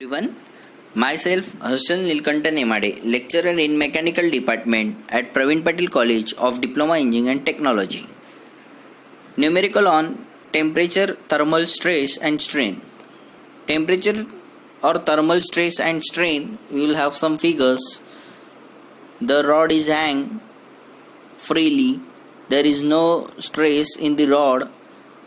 Everyone, myself Harshan Nilkantan Emade, lecturer in Mechanical Department at Praveen Patil College of Diploma Engineering and Technology. Numerical on temperature, thermal stress and strain. Temperature or thermal stress and strain, you will have some figures. The rod is hang freely. There is no stress in the rod,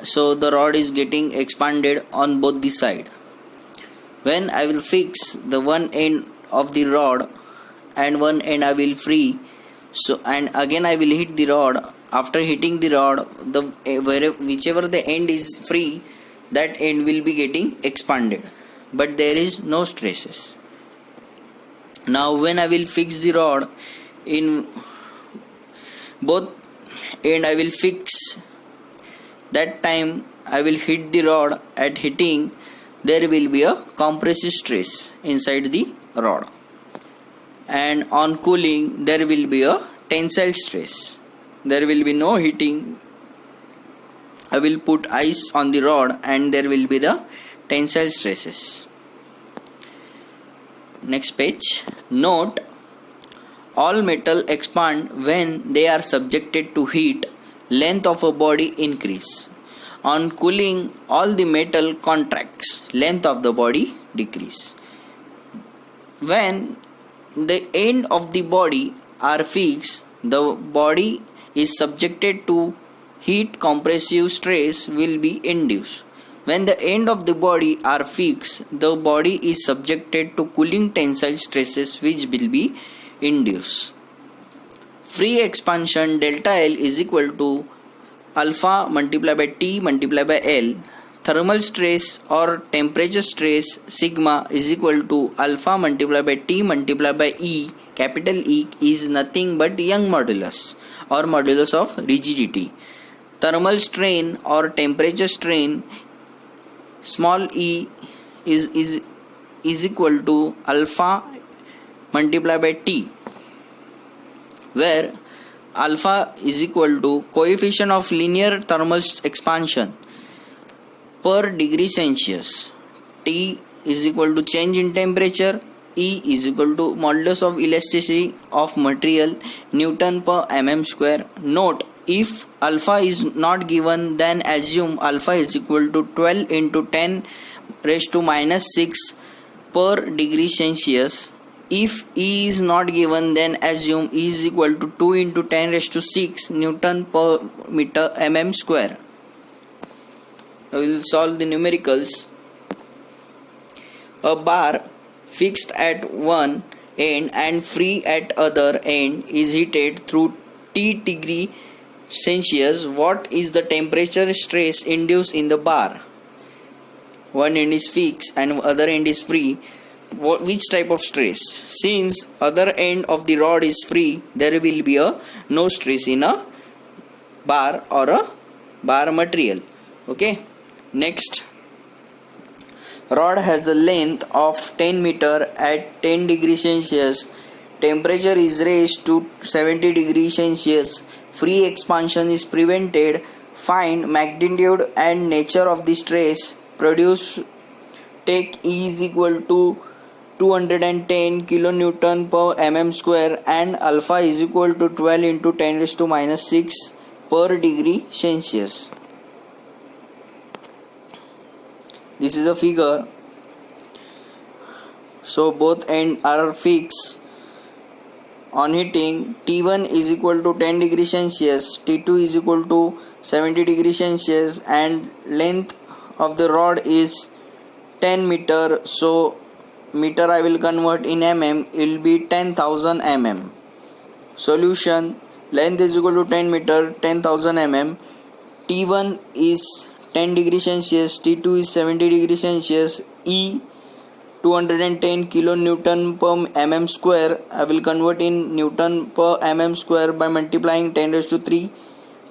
so the rod is getting expanded on both the side. When I will fix the one end of the rod and one end I will free, so and again I will hit the rod. After hitting the rod, whichever the end is free, that end will be getting expanded, but there is no stresses. Now when I will fix the rod in both end I will fix, that time I will hit the rod. At hitting, there will be a compressive stress inside the rod, and on cooling there will be a tensile stress. There will be no heating. I will put ice on the rod and there will be the tensile stresses. Next page. Note, all metal expand when they are subjected to heat. Length of a body increase. On cooling, all the metal contracts. Length of the body decrease. When the end of the body are fixed, the body is subjected to heat. Compressive stress will be induced. When the end of the body are fixed, the body is subjected to cooling tensile stresses which will be induced. Free expansion delta L is equal to alpha multiplied by T multiplied by L. Thermal stress or temperature stress sigma is equal to alpha multiplied by T multiplied by E. Capital E is nothing but Young modulus or modulus of rigidity. Thermal strain or temperature strain, small e is equal to alpha multiplied by T, where alpha is equal to coefficient of linear thermal expansion per degree Celsius. T is equal to change in temperature. E is equal to modulus of elasticity of material, Newton per mm square. Note, if alpha is not given, then assume alpha is equal to 12 into 10 raised to minus 6 per degree Celsius. If E is not given, then assume E is equal to 2 into 10 raised to 6 Newton per meter mm square. We will solve the numericals. A bar fixed at one end and free at other end is heated through T degree Celsius. What is the temperature stress induced in the bar? One end is fixed and other end is free. Which type of stress? Since other end of the rod is free, there will be no stress in a bar or a bar material. Okay. Next, rod has a length of 10 meter at 10 degrees Celsius. Temperature is raised to 70 degrees Celsius. Free expansion is prevented. Find magnitude and nature of the stress produced. Take E is equal to 210 kilonewton per mm square and alpha is equal to 12 into 10 raised to minus 6 per degree Celsius. This is a figure. So both ends are fixed. On heating, T1 is equal to 10 degrees Celsius, T2 is equal to 70 degrees Celsius, and length of the rod is 10 meter. So meter I will convert in mm, it will be 10,000 mm. Solution, length is equal to 10 meter, 10,000 mm. T1 is 10 degrees Celsius, T2 is 70 degrees Celsius, E 210 kilonewton per mm square. I will convert in Newton per mm square by multiplying 10 raised to 3.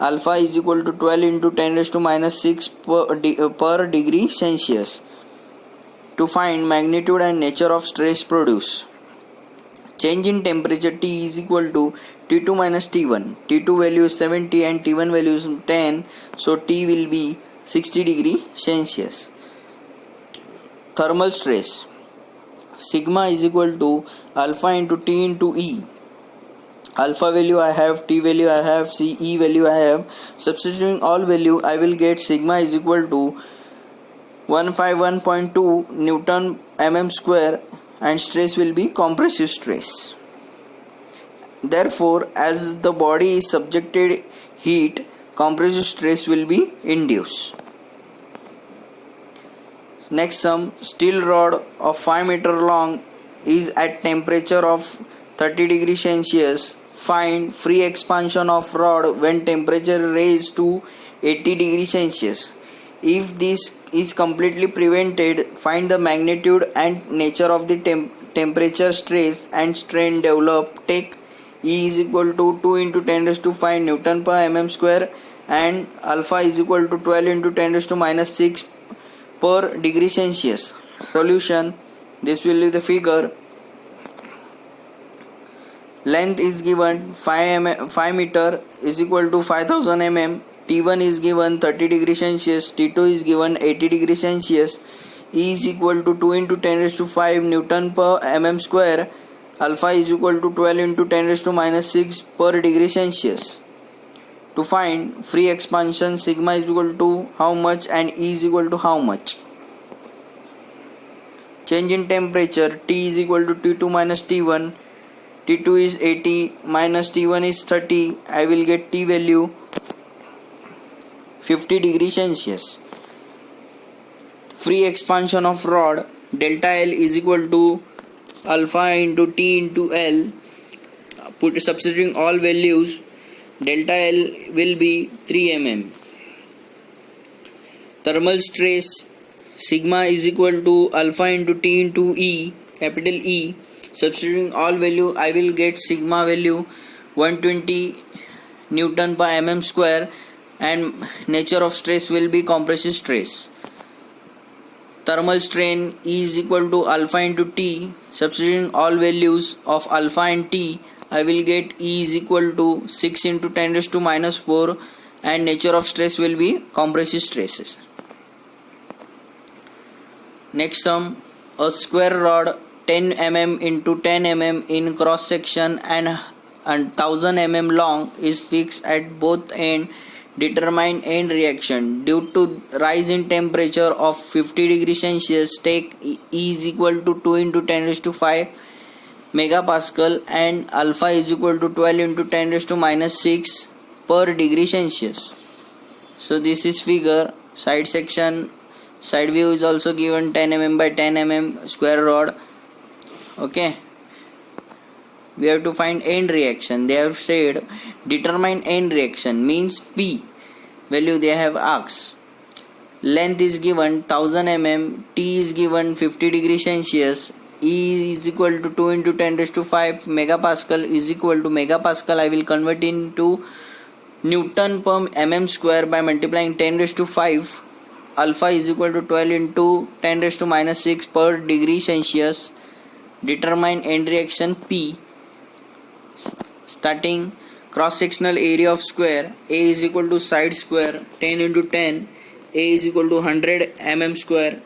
Alpha is equal to 12 into 10 raised to minus 6 per degree Celsius. To find magnitude and nature of stress produced. Change in temperature T is equal to T2 minus T1. T2 value is 70 and T1 value is 10. So T will be 60 degree Celsius. Thermal stress. sigma is equal to alpha into T into E. Alpha value I have, T value I have, E value I have. Substituting all value, I will get sigma is equal to 151.2 Newton mm square, and stress will be compressive stress. Therefore, as the body is subjected heat, compressive stress will be induced. Next sum, steel rod of 5 meter long is at temperature of 30 degrees Celsius. Find free expansion of rod when temperature raised to 80 degrees Celsius. If this is completely prevented, find the magnitude and nature of the temperature, stress and strain developed. Take E is equal to 2 into 10 raised to 5 Newton per mm square and alpha is equal to 12 into 10 raised to minus 6 per degree Celsius. Solution, this will be the figure. Length is given 5 meter is equal to 5000 mm. T1 is given 30 degrees Celsius. T2 is given 80 degrees Celsius. E is equal to 2 into 10 raised to 5 Newton per mm square. Alpha is equal to 12 into 10 raised to minus 6 per degree Celsius. To find free expansion, sigma is equal to how much and E is equal to how much. Change in temperature, T is equal to T2 minus T1. T2 is 80 minus T1 is 30. I will get T value 50 degrees Celsius. Free expansion of rod, delta L is equal to alpha into T into L. Substituting all values, delta L will be 3 mm. Thermal stress, sigma is equal to alpha into T into E, capital E. Substituting all value, I will get sigma value 120 Newton per mm square, and nature of stress will be compressive stress. Thermal strain is equal to alpha into T. Substituting all values of alpha and T, I will get E is equal to 6 into 10 raised to minus 4, and nature of stress will be compressive stresses. Next sum, a square rod 10 mm into 10 mm in cross section and 1000 mm long is fixed at both ends. Determine end reaction. Due to rise in temperature of 50 degrees Celsius, take E is equal to 2 into 10 raised to 5 megapascal and alpha is equal to 12 into 10 raised to minus 6 per degree Celsius. So this is figure. Side section, side view is also given 10 mm by 10 mm square rod. Okay, we have to find end reaction. They have said determine end reaction, means P value they have asked. Length is given 1000 mm, T is given 50 degrees Celsius, E is equal to 2 into 10 raised to 5 megapascal is equal to megapascal. I will convert into Newton per mm square by multiplying 10 raised to 5. Alpha is equal to 12 into 10 raised to minus 6 per degree Celsius. Determine end reaction P. Starting cross sectional area of square, A is equal to side square 10 into 10, A is equal to 100 mm square.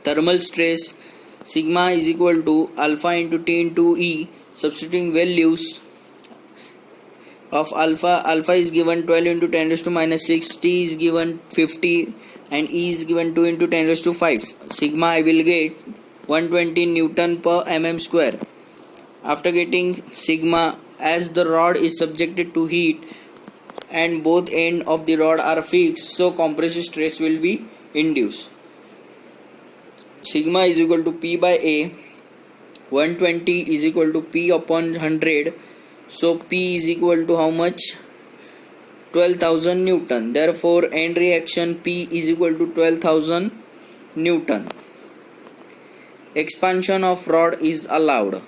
Thermal stress, sigma is equal to alpha into T into E. Substituting values of alpha is given 12 into 10 raised to minus 6, T is given 50 and E is given 2 into 10 raised to 5. Sigma I will get 120 Newton per mm square. After getting sigma, as the rod is subjected to heat and both ends of the rod are fixed, so compressive stress will be induced. Sigma is equal to P by A. 120 is equal to P upon 100. So P is equal to how much? 12,000 Newton. Therefore, end reaction P is equal to 12,000 Newton. Expansion of rod is allowed.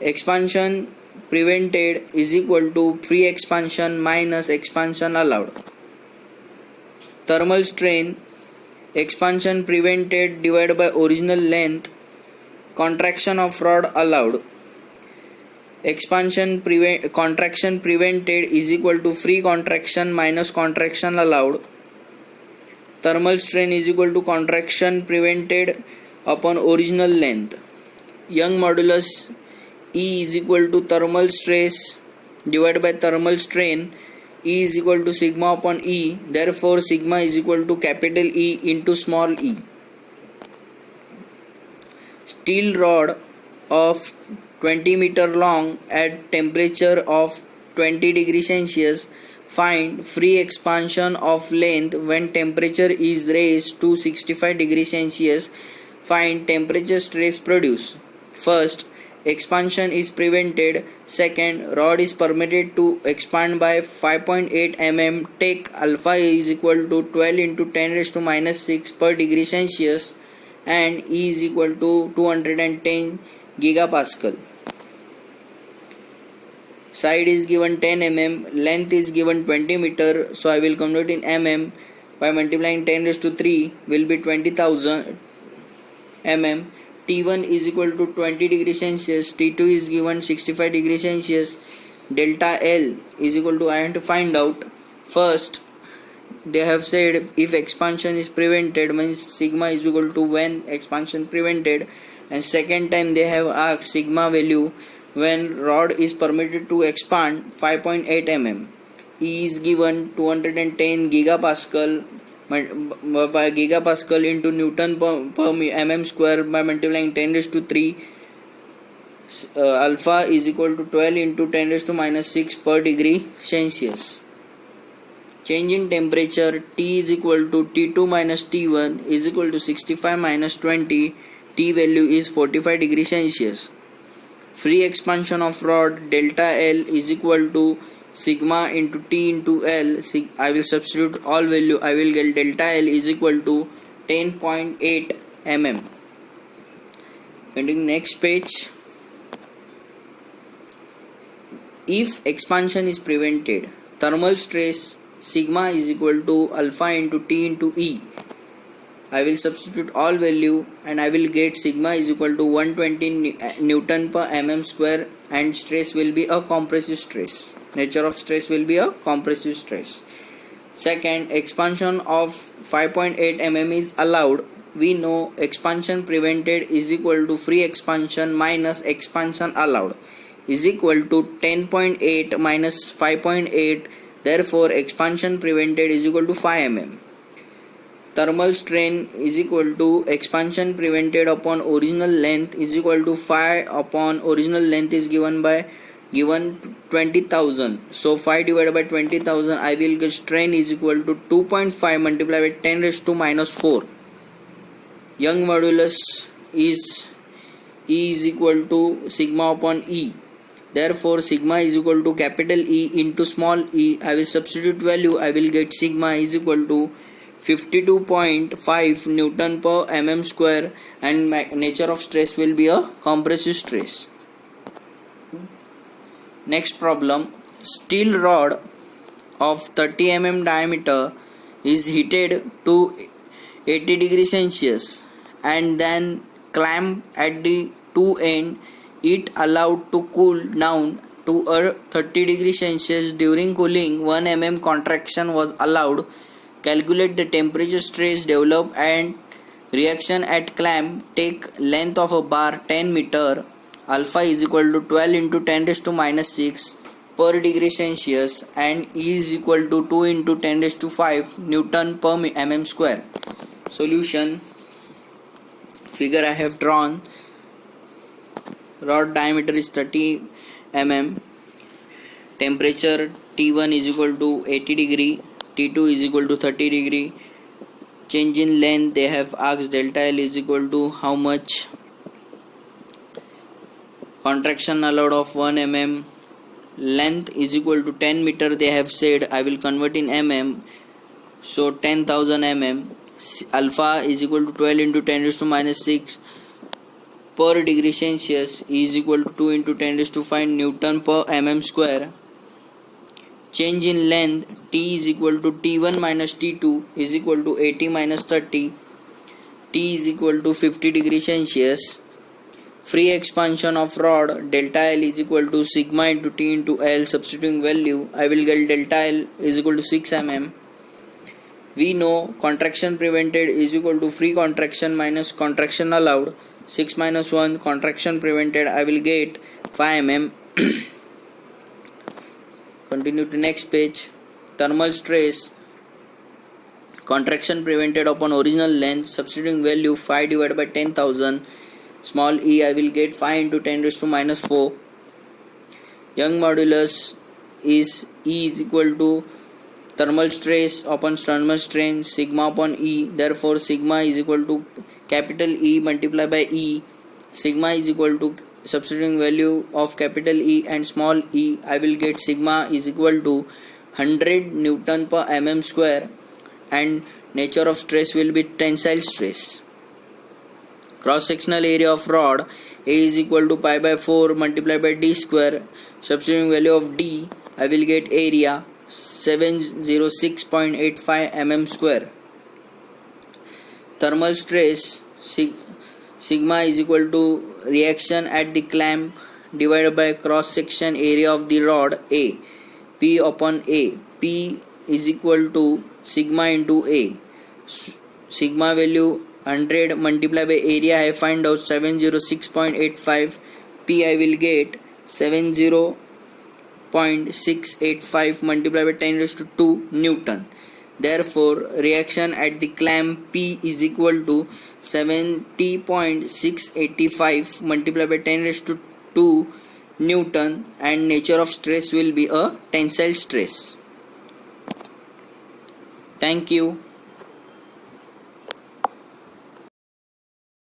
Expansion prevented is equal to free expansion minus expansion allowed. Thermal strain, expansion prevented divided by original length, contraction of rod allowed. Contraction prevented is equal to free contraction minus contraction allowed. thermal strain is equal to contraction prevented upon original length. Young modulus E is equal to thermal stress divided by thermal strain. E is equal to sigma upon E. Therefore, sigma is equal to capital E into small e. Steel rod of 20 meter long at temperature of 20 degrees Celsius. Find free expansion of length when temperature is raised to 65 degrees Celsius. Find temperature stress produced. First, expansion is prevented. Second, rod is permitted to expand by 5.8 mm. Take alpha is equal to 12 into 10 raised to minus 6 per degree Celsius and E is equal to 210 gigapascal. Side is given 10 mm, length is given 20 meter, so I will convert in mm. By multiplying 10 raised to 3 will be 20,000 mm. T1 is equal to 20 degrees Celsius, T2 is given 65 degrees Celsius, delta L is equal to, I have to find out. First, they have said if expansion is prevented, means sigma is equal to when expansion prevented, and second time they have asked sigma value when rod is permitted to expand 5.8 mm. E is given 210 gigapascal by gigapascal into Newton per mm square. By multiplying 10 raised to 3, alpha is equal to 12 into 10 raised to minus 6 per degree Celsius. Change in temperature, T is equal to T2 minus T1 is equal to 65 minus 20. T value is 45 degrees Celsius. Free expansion of rod, delta L is equal to sigma into T into L. I will substitute all value. I will get delta L is equal to 10.8 mm. Continuing next page. If expansion is prevented, thermal stress sigma is equal to alpha into T into E. I will substitute all value and I will get sigma is equal to 120 Newton per mm square, and stress will be a compressive stress. Nature of stress will be a compressive stress. Second, expansion of 5.8 mm is allowed. We know expansion prevented is equal to free expansion minus expansion allowed is equal to 10.8 minus 5.8. Therefore, expansion prevented is equal to 5 mm. Thermal strain is equal to expansion prevented upon original length is equal to 5 upon original length is given 20,000. So 5 divided by 20,000, I will get strain is equal to 2.5 multiplied by 10 raised to minus 4. Young modulus is E is equal to sigma upon E. Therefore, sigma is equal to capital E into small e. I will substitute value. I will get sigma is equal to 52.5 Newton per mm square, and nature of stress will be a compressive stress. Next problem. Steel rod of 30 mm diameter is heated to 80 degrees Celsius and then clamped at the two ends. It allowed to cool down to a 30 degrees Celsius. During cooling, 1 mm contraction was allowed. Calculate the temperature stress developed and reaction at clamp. Take length of a bar 10 meter. Alpha is equal to 12 into 10 raised to minus 6 per degree Celsius and E is equal to 2 into 10 raised to 5 Newton per mm square. Solution. Figure I have drawn. Rod diameter is 30 mm. Temperature T1 is equal to 80 degree. T2 is equal to 30 degree. Change in length, they have asked delta L is equal to how much. Contraction allowed of 1 mm. Length is equal to 10 meter, they have said. I will convert in mm. So 10,000 mm. Alpha is equal to 12 into 10 raised to minus 6 per degree Celsius is equal to 2 into 10 raised to 5 Newton per mm square. Change in length, T is equal to T1 minus T2 is equal to 80 minus 30. T is equal to 50 degrees Celsius. Free expansion of rod, delta L is equal to sigma into T into L. Substituting value, I will get delta L is equal to 6 mm. We know contraction prevented is equal to free contraction minus contraction allowed. 6 minus 1 contraction prevented, I will get 5 mm. Continue to next page. Thermal stress contraction prevented upon original length, substituting value 5 divided by 10,000 small e, I will get 5 into 10 raised to minus 4. Young modulus is E is equal to thermal stress upon thermal strain sigma upon E. Therefore sigma is equal to capital E multiplied by E. Sigma is equal to substituting value of capital E and small e, I will get sigma is equal to 100 Newton per mm square, and nature of stress will be tensile stress. Cross sectional area of rod A is equal to pi by 4 multiplied by d square. Substituting value of d, I will get area 706.85 mm square. Thermal stress sigma is equal to reaction at the clamp divided by cross section area of the rod A. P upon A. P is equal to sigma into A. Sigma value 100 multiplied by area I find out 706.85. P I will get 70.685 multiplied by 10 raised to 2 Newton. Therefore, reaction at the clamp P is equal to 70.685 multiplied by 10 raised to 2 Newton, and nature of stress will be a tensile stress. Thank you.